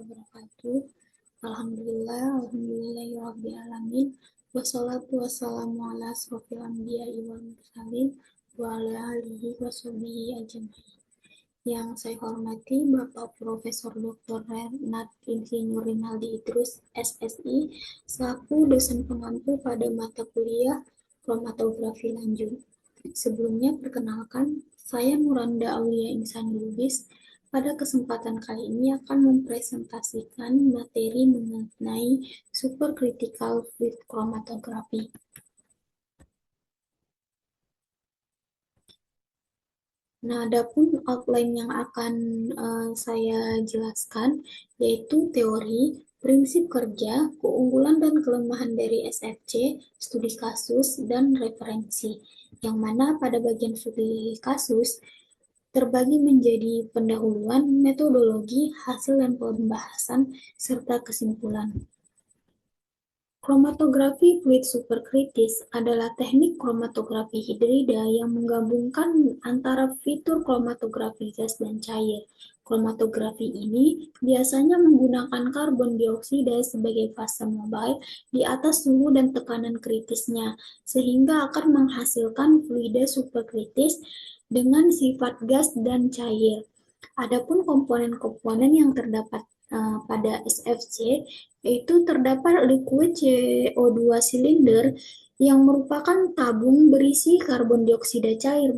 wabarakatuh. Alhamdulillahirrabbilalamin. Wassalatu wassalamu ala asrofil anbiya'i wal mursalin wa ala alihi wa sahbihi ajma'in. Yang saya hormati Bapak Profesor Dr. Renat Insinyur Rinaldi Idrus, SSI, selaku dosen pengampu pada mata kuliah kromatografi lanjut. Sebelumnya, perkenalkan, saya Muranda Aulia Insani Lubis. Pada kesempatan kali ini akan mempresentasikan materi mengenai supercritical fluid chromatography. Nah, adapun outline yang akan saya jelaskan yaitu teori, prinsip kerja, keunggulan dan kelemahan dari SFC, studi kasus, dan referensi. Yang mana pada bagian studi kasus terbagi menjadi pendahuluan, metodologi, hasil dan pembahasan, serta kesimpulan. Kromatografi fluid superkritis adalah teknik kromatografi hidrida yang menggabungkan antara fitur kromatografi gas dan cair. Kromatografi ini biasanya menggunakan karbon dioksida sebagai fase mobile di atas suhu dan tekanan kritisnya, sehingga akan menghasilkan fluida superkritis dengan sifat gas dan cair. Adapun komponen-komponen yang terdapat pada SFC, yaitu terdapat liquid CO2 silinder yang merupakan tabung berisi karbon dioksida cair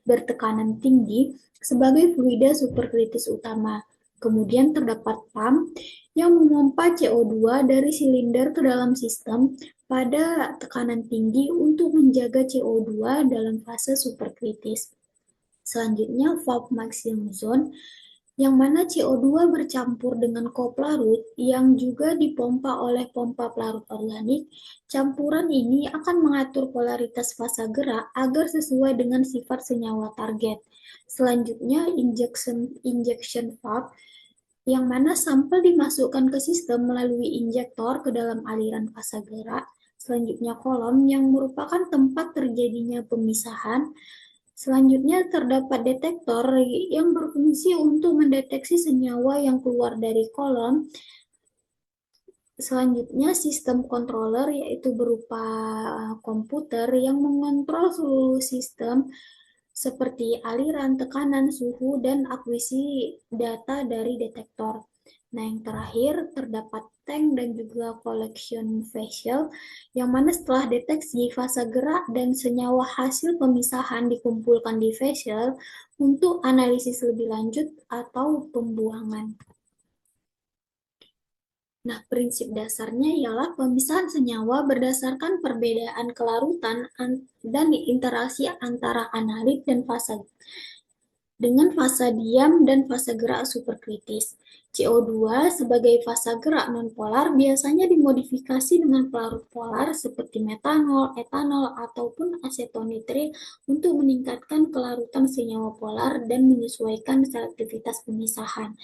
bertekanan tinggi sebagai fluida superkritis utama. Kemudian terdapat pump yang memompa CO2 dari silinder ke dalam sistem pada tekanan tinggi untuk menjaga CO2 dalam fase superkritis. Selanjutnya, valve maximum zone, yang mana CO2 bercampur dengan koplarut yang juga dipompa oleh pompa pelarut organik. Campuran ini akan mengatur polaritas fasa gerak agar sesuai dengan sifat senyawa target. Selanjutnya, injection valve, yang mana sampel dimasukkan ke sistem melalui injektor ke dalam aliran fasa gerak. Selanjutnya, kolom, yang merupakan tempat terjadinya pemisahan. Selanjutnya terdapat detektor yang berfungsi untuk mendeteksi senyawa yang keluar dari kolom. Selanjutnya sistem controller, yaitu berupa komputer yang mengontrol seluruh sistem seperti aliran, tekanan, suhu, dan akuisisi data dari detektor. Nah, yang terakhir terdapat tank dan juga collection vessel, yang mana setelah deteksi fase gerak dan senyawa hasil pemisahan dikumpulkan di vessel untuk analisis lebih lanjut atau pembuangan. Nah, prinsip dasarnya ialah pemisahan senyawa berdasarkan perbedaan kelarutan dan interaksi antara analit dan fase dengan fase diam dan fase gerak superkritis. CO2 sebagai fase gerak nonpolar biasanya dimodifikasi dengan pelarut polar seperti metanol, etanol, ataupun asetonitril untuk meningkatkan kelarutan senyawa polar dan menyesuaikan selektivitas pemisahan.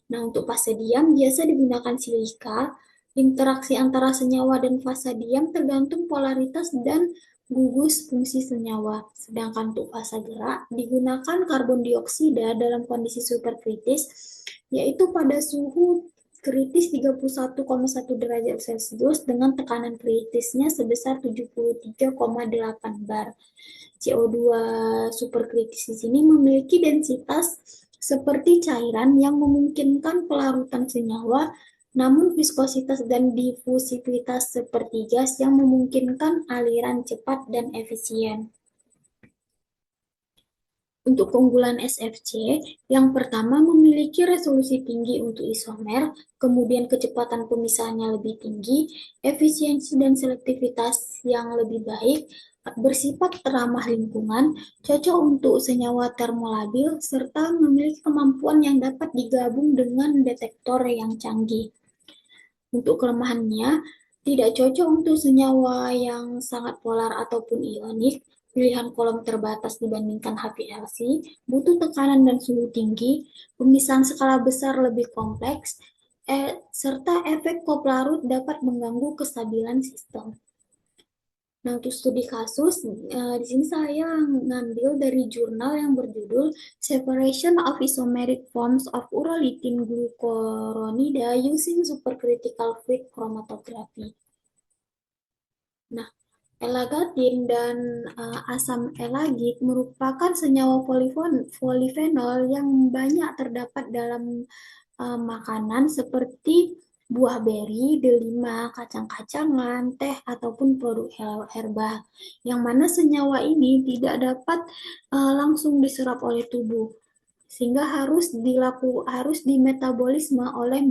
Nah, untuk fase diam biasa digunakan silika. Interaksi antara senyawa dan fase diam tergantung polaritas dan gugus fungsi senyawa. Sedangkan untuk fase gerak digunakan karbon dioksida dalam kondisi superkritis, yaitu pada suhu kritis 31,1 derajat Celcius dengan tekanan kritisnya sebesar 73,8 bar. CO2 superkritis di sini memiliki densitas seperti cairan yang memungkinkan pelarutan senyawa, namun viskositas dan difusivitas seperti gas yang memungkinkan aliran cepat dan efisien. Untuk keunggulan SFC, yang pertama memiliki resolusi tinggi untuk isomer, kemudian kecepatan pemisahannya lebih tinggi, efisiensi dan selektivitas yang lebih baik, bersifat ramah lingkungan, cocok untuk senyawa termolabil, serta memiliki kemampuan yang dapat digabung dengan detektor yang canggih. Untuk kelemahannya, tidak cocok untuk senyawa yang sangat polar ataupun ionik, pilihan kolom terbatas dibandingkan HPLC, butuh tekanan dan suhu tinggi, pemisahan skala besar lebih kompleks, serta efek koplarut dapat mengganggu kestabilan sistem. Nah, untuk studi kasus, di sini saya ngambil dari jurnal yang berjudul Separation of Isomeric Forms of Urolithin Glucuronide Using Supercritical Fluid Chromatography. Nah, elagatin dan asam elagit merupakan senyawa polifenol yang banyak terdapat dalam makanan seperti buah beri, delima, kacang-kacangan, teh, ataupun produk herba, yang mana senyawa ini tidak dapat langsung diserap oleh tubuh, sehingga harus dimetabolisme oleh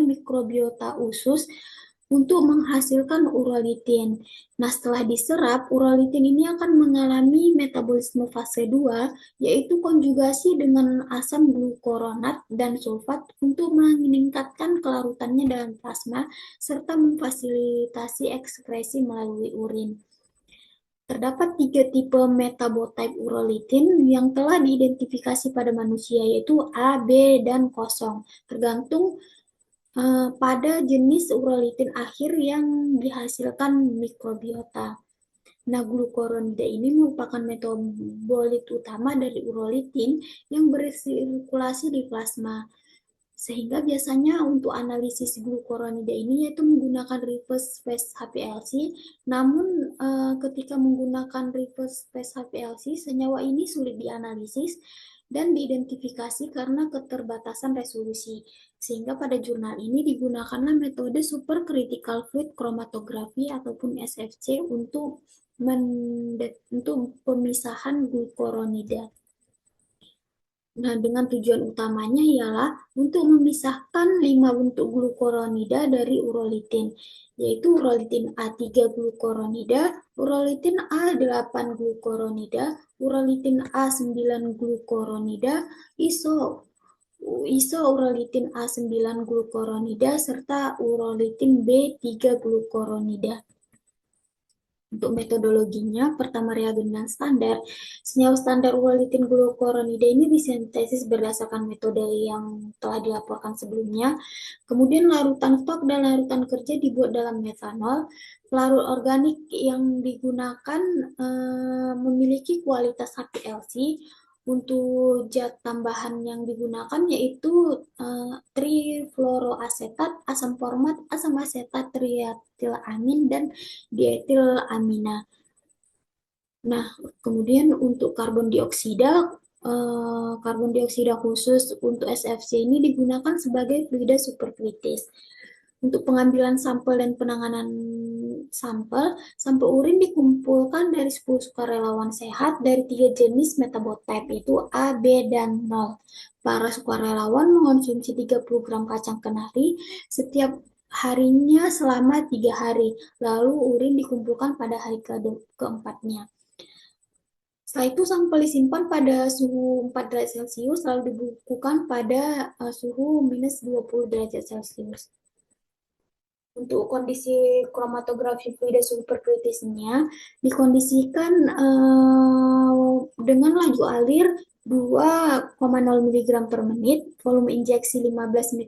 mikrobiota usus untuk menghasilkan urolitin. Nah, setelah diserap, urolitin ini akan mengalami metabolisme fase 2, yaitu konjugasi dengan asam glukuronat dan sulfat untuk meningkatkan kelarutannya dalam plasma, serta memfasilitasi ekskresi melalui urin. Terdapat 3 tipe metabotype urolitin yang telah diidentifikasi pada manusia, yaitu A, B, dan kosong, tergantung pada jenis urolitin akhir yang dihasilkan mikrobiota. Nah, glukuronida ini merupakan metabolit utama dari urolitin yang bersirkulasi di plasma. Sehingga biasanya untuk analisis glukuronida ini yaitu menggunakan reverse phase HPLC. Namun ketika menggunakan reverse phase HPLC, senyawa ini sulit dianalisis dan diidentifikasi karena keterbatasan resolusi. Sehingga pada jurnal ini digunakanlah metode supercritical fluid chromatography ataupun SFC untuk pemisahan glukuronida. Nah, dengan tujuan utamanya ialah untuk memisahkan 5 bentuk glukuronida dari urolitin, yaitu urolitin A3 glukuronida, urolitin A8 glukuronida, urolitin A9 glukuronida, isourolitin A9 glukuronida, serta urolitin B3 glukuronida. Untuk metodologinya, pertama reagen dan standar. Senyawa standar urolitin glukuronida ini disintesis berdasarkan metode yang telah dilaporkan sebelumnya. Kemudian larutan stok dan larutan kerja dibuat dalam metanol. Pelarut organik yang digunakan memiliki kualitas HPLC. Untuk zat tambahan yang digunakan yaitu trifluoroasetat, asam format, asam asetat, trietilamin, dan dietilamina. Nah, kemudian untuk karbon dioksida khusus untuk SFC ini digunakan sebagai fluida superkritis. Untuk pengambilan sampel dan penanganan sampel urin dikumpulkan dari 10 sukarelawan sehat dari 3 jenis metabotype, yaitu A, B, dan 0. Para sukarelawan mengonsumsi 30 gram kacang kenari setiap harinya selama 3 hari, lalu urin dikumpulkan pada hari keempatnya. Setelah itu sampel disimpan pada suhu 4 derajat Celcius lalu dibukukan pada suhu minus 20 derajat Celcius. Untuk kondisi kromatografi fluida superkritisnya dikondisikan dengan laju alir 2,0 mg per menit, volume injeksi 15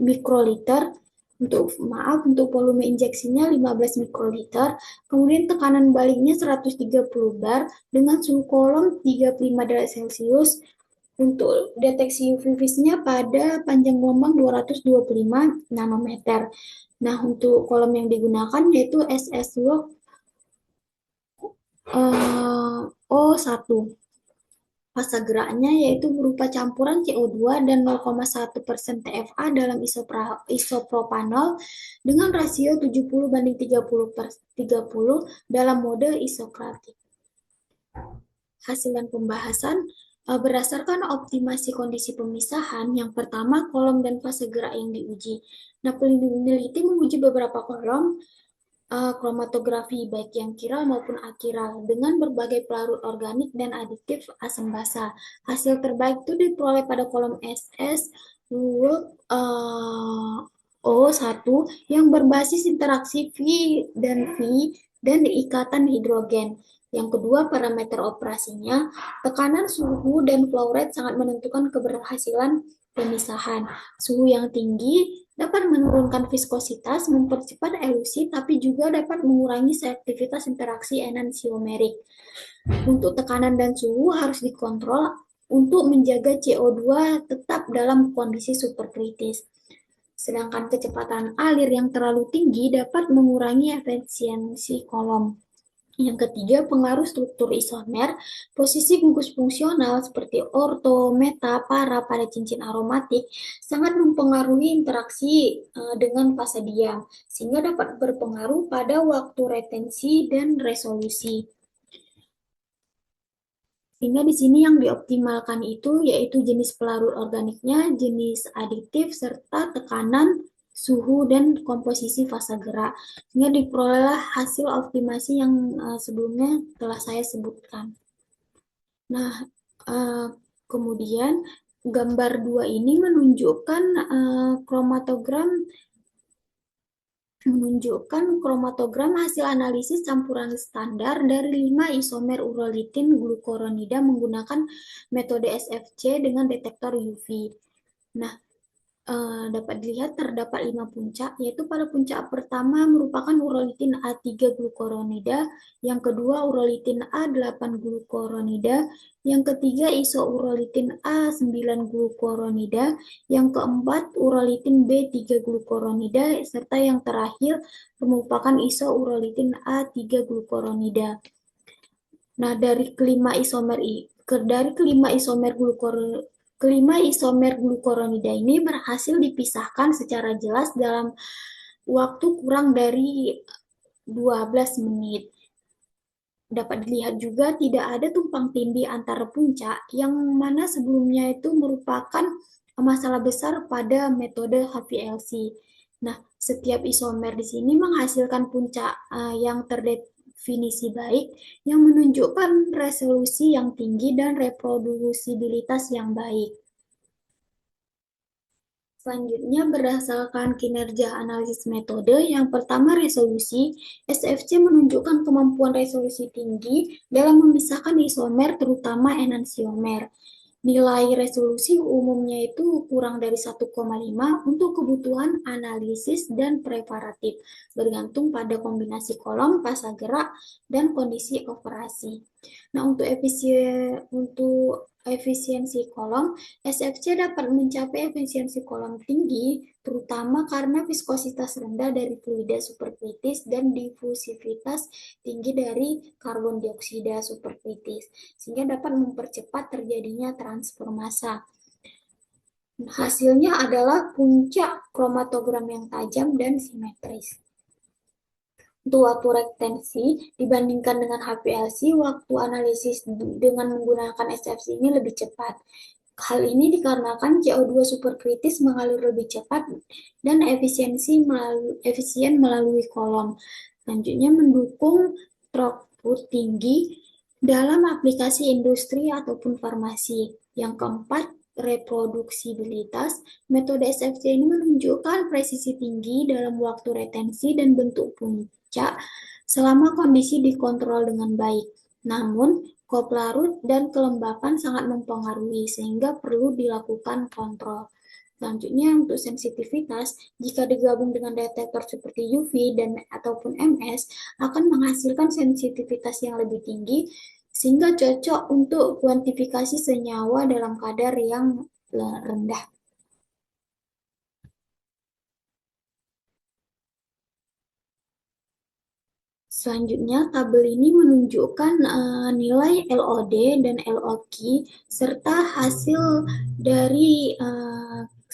mikroliter, untuk volume injeksinya 15 mikroliter, kemudian tekanan baliknya 130 bar dengan suhu kolom 35 derajat Celcius. Untuk deteksi UV vis-nya pada panjang gelombang 225 nanometer. Nah, untuk kolom yang digunakan yaitu SSWOG O1. Fase geraknya yaitu berupa campuran CO2 dan 0,1% TFA dalam isopropanol dengan rasio 70:30 dalam mode isokratik. Hasil dan pembahasan berdasarkan optimasi kondisi pemisahan, yang pertama kolom dan fase gerak yang diuji. Nah, peneliti menguji beberapa kolom kromatografi baik yang kiral maupun akiral dengan berbagai pelarut organik dan aditif asam basa. Hasil terbaik itu diperoleh pada kolom SS O1 yang berbasis interaksi V dan ikatan hidrogen. Yang kedua, parameter operasinya, tekanan, suhu, dan flow rate sangat menentukan keberhasilan pemisahan. Suhu yang tinggi dapat menurunkan viskositas, mempercepat elusi, tapi juga dapat mengurangi selektivitas interaksi enantiomerik. Untuk tekanan dan suhu harus dikontrol untuk menjaga CO2 tetap dalam kondisi superkritis. Sedangkan kecepatan alir yang terlalu tinggi dapat mengurangi efisiensi kolom. Yang ketiga, pengaruh struktur isomer. Posisi gugus fungsional seperti orto, meta, para pada cincin aromatik sangat mempengaruhi interaksi dengan fase diam, sehingga dapat berpengaruh pada waktu retensi dan resolusi. Sehingga di sini yang dioptimalkan itu yaitu jenis pelarut organiknya, jenis aditif, serta tekanan, suhu, dan komposisi fase gerak. Sehingga diperolehlah hasil optimasi yang sebelumnya telah saya sebutkan. Nah, eh, kemudian gambar 2 ini menunjukkan kromatogram hasil analisis campuran standar dari 5 isomer urolitin glukoronida menggunakan metode SFC dengan detektor UV. Nah, dapat dilihat terdapat 5 puncak, yaitu pada puncak pertama merupakan urolitin A3 glukoronida, yang kedua urolitin A8 glukoronida, yang ketiga isourolitin A9 glukoronida, yang keempat urolitin B3 glukoronida, serta yang terakhir merupakan isourolitin A3 glukoronida. Nah, kelima isomer glukoronida ini berhasil dipisahkan secara jelas dalam waktu kurang dari 12 menit. Dapat dilihat juga tidak ada tumpang tindih antara puncak, yang mana sebelumnya itu merupakan masalah besar pada metode HPLC. Nah, setiap isomer di sini menghasilkan puncak yang terdefinisi baik, yang menunjukkan resolusi yang tinggi dan reprodusibilitas yang baik. Selanjutnya, berdasarkan kinerja analisis metode, yang pertama resolusi, SFC menunjukkan kemampuan resolusi tinggi dalam memisahkan isomer, terutama enantiomer. Nilai resolusi umumnya itu kurang dari 1,5 untuk kebutuhan analisis dan preparatif, bergantung pada kombinasi kolom, fase gerak, dan kondisi operasi. Nah, untuk efisiensi kolom, SFC dapat mencapai efisiensi kolom tinggi, terutama karena viskositas rendah dari fluida superkritis dan difusivitas tinggi dari karbon dioksida superkritis, sehingga dapat mempercepat terjadinya transfer massa. Hasilnya adalah puncak kromatogram yang tajam dan simetris. Untuk waktu retensi dibandingkan dengan HPLC, waktu analisis dengan menggunakan SFC ini lebih cepat. Hal ini dikarenakan CO2 superkritis mengalir lebih cepat dan efisien melalui kolom. Selanjutnya, mendukung throughput tinggi dalam aplikasi industri ataupun farmasi. Yang keempat, reproduksibilitas. Metode SFC ini menunjukkan presisi tinggi dalam waktu retensi dan bentuk puncak selama kondisi dikontrol dengan baik. Namun, koplarut dan kelembapan sangat mempengaruhi, sehingga perlu dilakukan kontrol. Selanjutnya, untuk sensitivitas, jika digabung dengan detektor seperti UV dan ataupun MS, akan menghasilkan sensitivitas yang lebih tinggi, sehingga cocok untuk kuantifikasi senyawa dalam kadar yang rendah. Selanjutnya, tabel ini menunjukkan nilai LOD dan LOQ serta hasil dari 10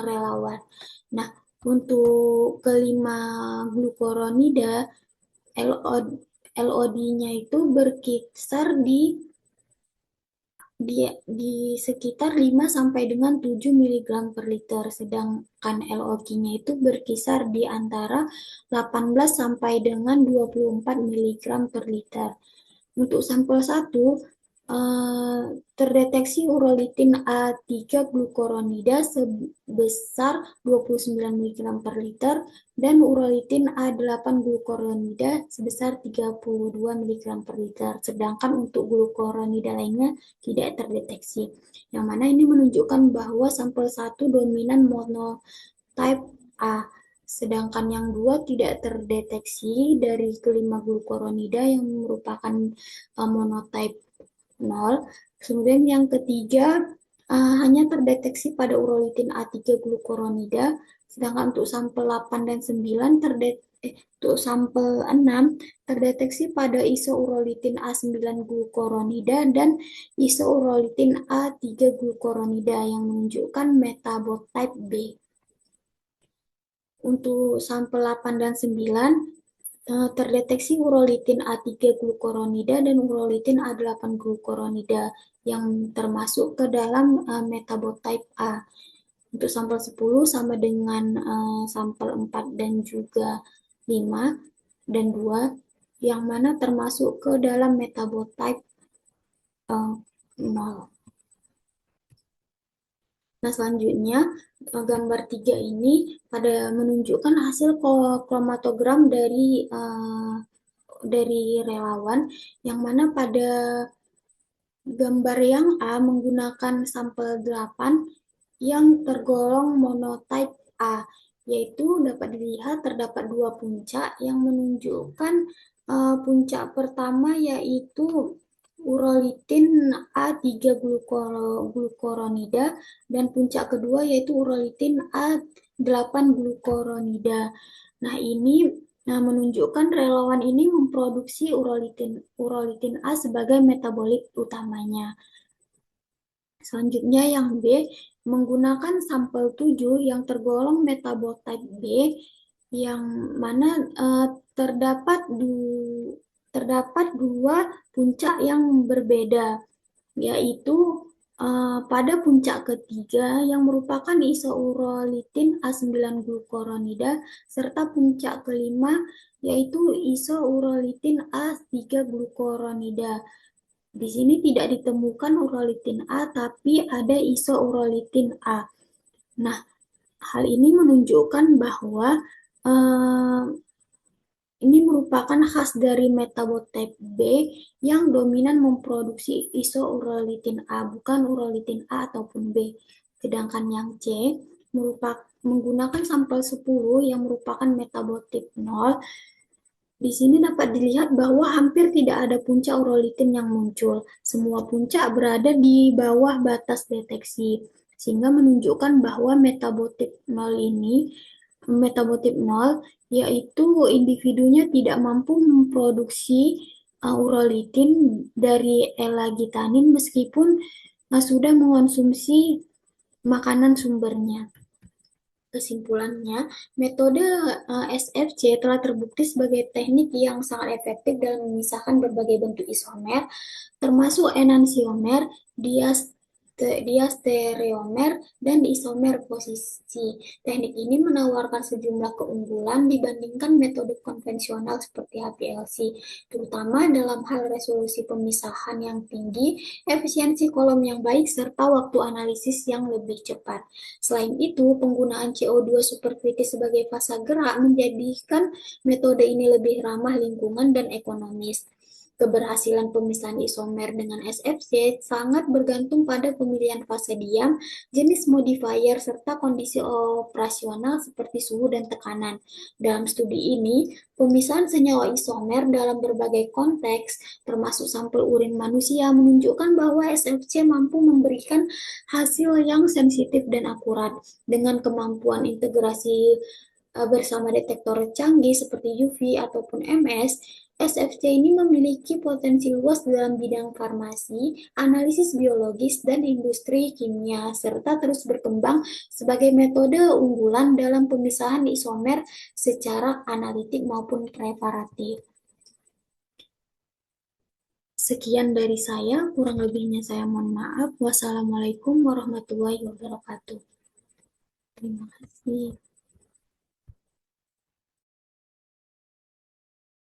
relawan. Nah, untuk kelima glukoronida, LOD-nya itu berkisar di sekitar 5 sampai dengan 7 mg per liter, sedangkan LOQ-nya itu berkisar di antara 18 sampai dengan 24 mg per liter. Untuk sampel 1, terdeteksi urolitin A3 glukoronida sebesar 29 mg per liter dan urolitin A8 glukoronida sebesar 32 mg per liter. Sedangkan untuk glukoronida lainnya tidak terdeteksi. Yang mana ini menunjukkan bahwa sampel 1 dominan monotype A. Sedangkan yang dua tidak terdeteksi dari kelima glukoronida yang merupakan monotype 0. Kemudian yang ketiga hanya terdeteksi pada urolitin A3 glukoronida, sedangkan untuk sampel 8 dan 9 untuk sampel 6 terdeteksi pada isourolitin A9 glukoronida dan isourolitin A3 glukoronida yang menunjukkan metabotype B. Untuk sampel 8 dan 9 terdeteksi urolitin A3 glukoronida dan urolitin A8 glukoronida yang termasuk ke dalam metabotype A. Untuk sampel 10 sama dengan sampel 4 dan juga 5 dan 2 yang mana termasuk ke dalam metabotype 0. Nah, selanjutnya gambar 3 ini pada menunjukkan hasil kromatogram dari relawan yang mana pada gambar yang A menggunakan sampel 8 yang tergolong monotype A, yaitu dapat dilihat terdapat dua puncak yang menunjukkan puncak pertama yaitu urolitin A3 glukoronida dan puncak kedua yaitu urolitin A8 glukoronida. Nah, ini menunjukkan relawan ini memproduksi urolitin A sebagai metabolit utamanya. Selanjutnya yang B, menggunakan sampel 7 yang tergolong metabotype B, yang mana terdapat dua puncak yang berbeda, yaitu pada puncak ketiga yang merupakan isourolitin A9 glukoronida serta puncak kelima yaitu isourolitin A3 glukoronida. Di sini tidak ditemukan urolitin A, tapi ada isourolitin A. Nah, hal ini menunjukkan bahwa ini merupakan khas dari metabotype B yang dominan memproduksi isourolitin A, bukan urolitin A ataupun B. Sedangkan yang C menggunakan sampel 10 yang merupakan metabotype 0. Di sini dapat dilihat bahwa hampir tidak ada puncak urolitin yang muncul. Semua puncak berada di bawah batas deteksi, sehingga menunjukkan bahwa metabotype 0 yaitu individunya tidak mampu memproduksi urolitin dari elagitanin meskipun sudah mengonsumsi makanan sumbernya. Kesimpulannya, metode SFC telah terbukti sebagai teknik yang sangat efektif dalam memisahkan berbagai bentuk isomer, termasuk enantiomer, diastereomer, dan isomer posisi. Teknik ini menawarkan sejumlah keunggulan dibandingkan metode konvensional seperti HPLC, terutama dalam hal resolusi pemisahan yang tinggi, efisiensi kolom yang baik, serta waktu analisis yang lebih cepat. Selain itu, penggunaan CO2 superkritis sebagai fasa gerak menjadikan metode ini lebih ramah lingkungan dan ekonomis. Keberhasilan pemisahan isomer dengan SFC sangat bergantung pada pemilihan fase diam, jenis modifier, serta kondisi operasional seperti suhu dan tekanan. Dalam studi ini, pemisahan senyawa isomer dalam berbagai konteks, termasuk sampel urin manusia, menunjukkan bahwa SFC mampu memberikan hasil yang sensitif dan akurat. Dengan kemampuan integrasi bersama detektor canggih seperti UV ataupun MS, SFC ini memiliki potensi luas dalam bidang farmasi, analisis biologis, dan industri kimia, serta terus berkembang sebagai metode unggulan dalam pemisahan isomer secara analitik maupun preparatif. Sekian dari saya, kurang lebihnya saya mohon maaf. Wassalamualaikum warahmatullahi wabarakatuh. Terima kasih.